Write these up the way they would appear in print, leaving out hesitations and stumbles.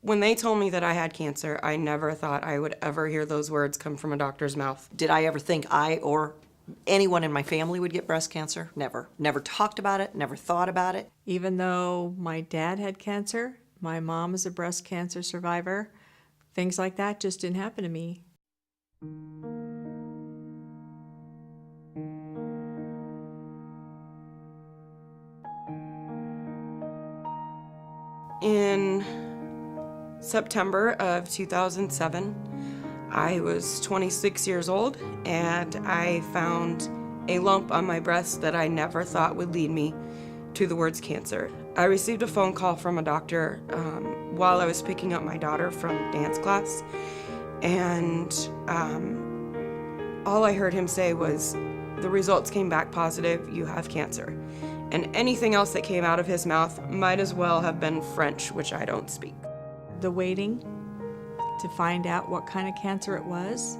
When they told me that I had cancer, I never thought I would ever hear those words come from a doctor's mouth. Did I ever think I or anyone in my family would get breast cancer? Never. Never talked about it, never thought about it. Even though my dad had cancer, my mom is a breast cancer survivor, things like that just didn't happen to me. In September of 2007, I was 26 years old, and I found a lump on my breast that I never thought would lead me to the words cancer. I received a phone call from a doctor while I was picking up my daughter from dance class, and all I heard him say was, "The results came back positive, you have cancer." And anything else that came out of his mouth might as well have been French, which I don't speak. The waiting to find out what kind of cancer it was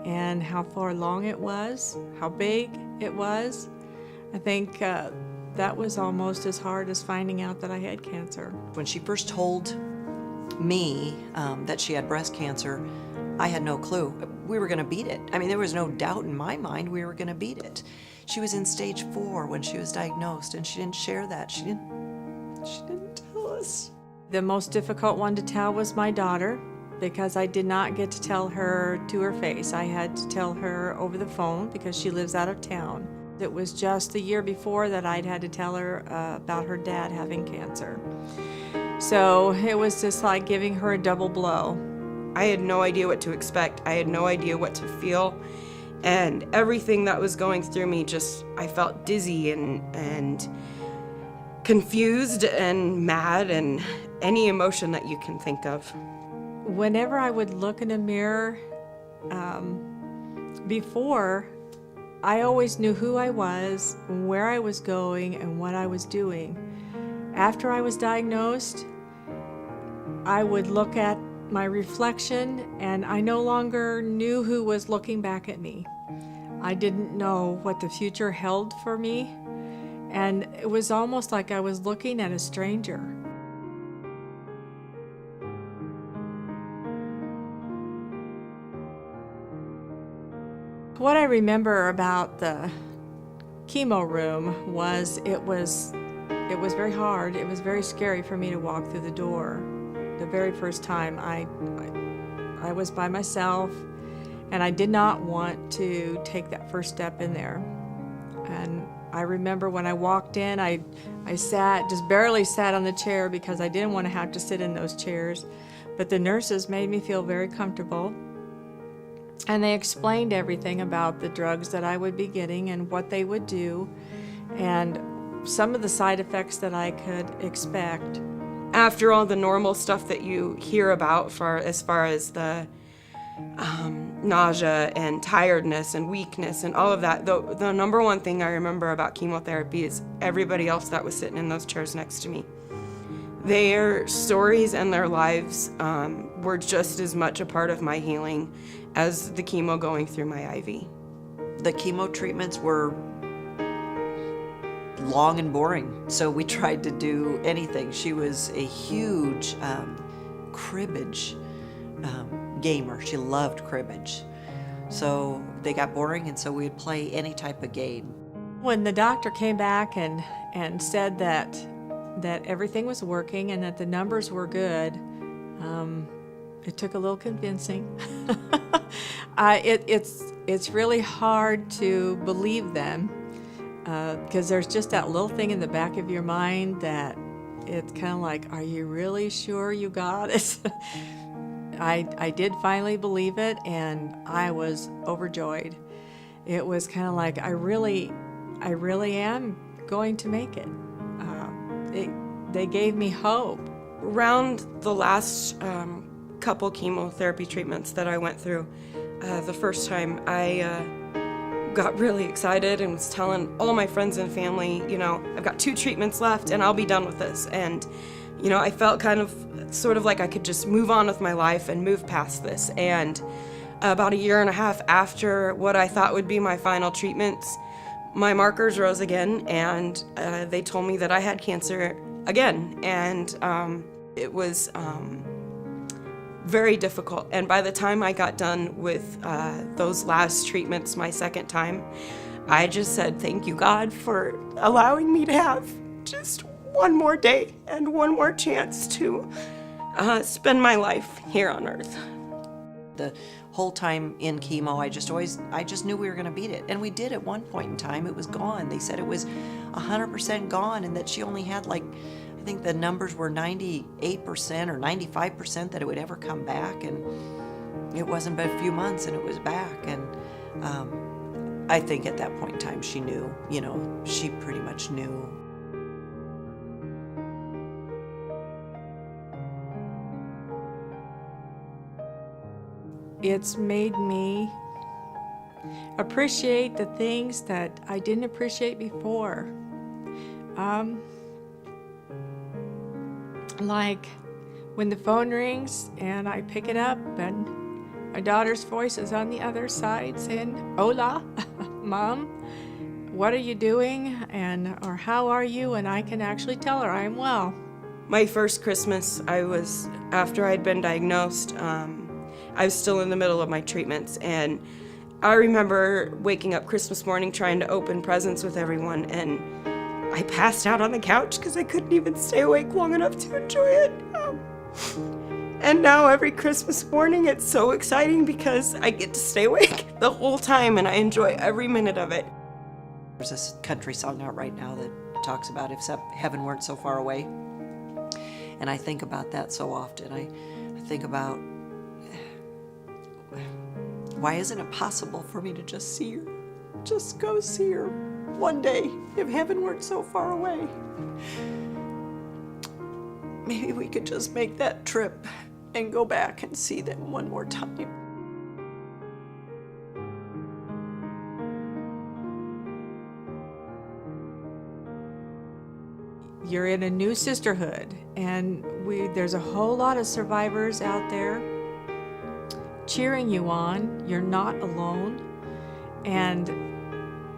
and how far along it was, how big it was, I think that was almost as hard as finding out that I had cancer. When she first told me that she had breast cancer, I had no clue. We were gonna beat it. I mean, there was no doubt in my mind we were gonna beat it. She was in stage 4 when she was diagnosed, and she didn't share that. She didn't tell us. The most difficult one to tell was my daughter, because I did not get to tell her to her face. I had to tell her over the phone because she lives out of town. It was just the year before that I'd had to tell her about her dad having cancer. So it was just like giving her a double blow. I had no idea what to expect. I had no idea what to feel. And everything that was going through me I felt dizzy and confused and mad and any emotion that you can think of. Whenever I would look in a mirror, before, I always knew who I was, where I was going, and what I was doing. After I was diagnosed, I would look at my reflection and I no longer knew who was looking back at me. I didn't know what the future held for me, and it was almost like I was looking at a stranger. What I remember about the chemo room was it was very hard. It was very scary for me to walk through the door. The very first time I was by myself, and I did not want to take that first step in there. And I remember when I walked in, I just barely sat on the chair because I didn't want to have to sit in those chairs. But the nurses made me feel very comfortable. And they explained everything about the drugs that I would be getting and what they would do, and some of the side effects that I could expect. After all the normal stuff that you hear about as far as the nausea and tiredness and weakness and all of that, the number one thing I remember about chemotherapy is everybody else that was sitting in those chairs next to me. Their stories and their lives were just as much a part of my healing as the chemo going through my IV. The chemo treatments were long and boring, so we tried to do anything. She was a huge cribbage gamer. She loved cribbage. So they got boring, and so we'd play any type of game. When the doctor came back and said that everything was working and that the numbers were good, it took a little convincing. It's really hard to believe them because there's just that little thing in the back of your mind that it's kind of like, are you really sure you got it? I did finally believe it, and I was overjoyed. It was kind of like, I really am going to make it. They gave me hope. Around the last couple chemotherapy treatments that I went through, the first time I got really excited and was telling all my friends and family, I've got 2 treatments left and I'll be done with this. And, I felt sort of like I could just move on with my life and move past this. And about a year and a half after what I thought would be my final treatments, my markers rose again, and they told me that I had cancer again. And it was very difficult. And by the time I got done with those last treatments, my second time, I just said, thank you, God, for allowing me to have just one more day and one more chance to spend my life here on earth. The whole time in chemo, I just knew we were going to beat it. And we did at one point in time. It was gone. They said it was 100% gone and that she only had I think the numbers were 98% or 95% that it would ever come back. And it wasn't but a few months and it was back. And I think at that point in time she knew, she pretty much knew. It's made me appreciate the things that I didn't appreciate before. Like when the phone rings and I pick it up and my daughter's voice is on the other side saying, "Hola, Mom, what are you doing?" or "How are you?" And I can actually tell her I'm well. My first Christmas, after I'd been diagnosed, I was still in the middle of my treatments, and I remember waking up Christmas morning trying to open presents with everyone, and I passed out on the couch because I couldn't even stay awake long enough to enjoy it. And now every Christmas morning it's so exciting because I get to stay awake the whole time and I enjoy every minute of it. There's this country song out right now that talks about if heaven weren't so far away. And I think about that so often. I think about, why isn't it possible for me to just see her? Just go see her one day, if heaven weren't so far away. Maybe we could just make that trip and go back and see them one more time. You're in a new sisterhood, and there's a whole lot of survivors out there cheering you on. You're not alone. And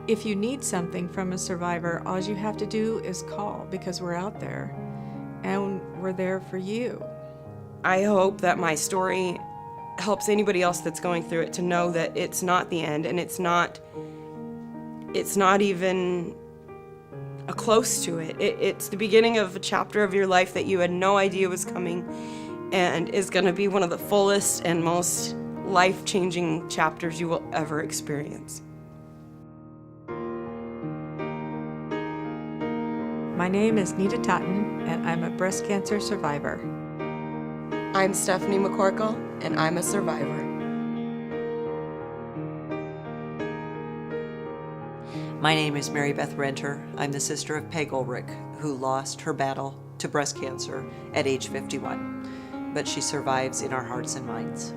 if you need something from a survivor, all you have to do is call, because we're out there and we're there for you. I hope that my story helps anybody else that's going through it to know that it's not the end, and it's not even close to it. It's the beginning of a chapter of your life that you had no idea was coming, and is going to be one of the fullest and most life-changing chapters you will ever experience. My name is Nita Totten, and I'm a breast cancer survivor. I'm Stephanie McCorkle, and I'm a survivor. My name is Mary Beth Renter. I'm the sister of Peg Ulrich, who lost her battle to breast cancer at age 51, but she survives in our hearts and minds.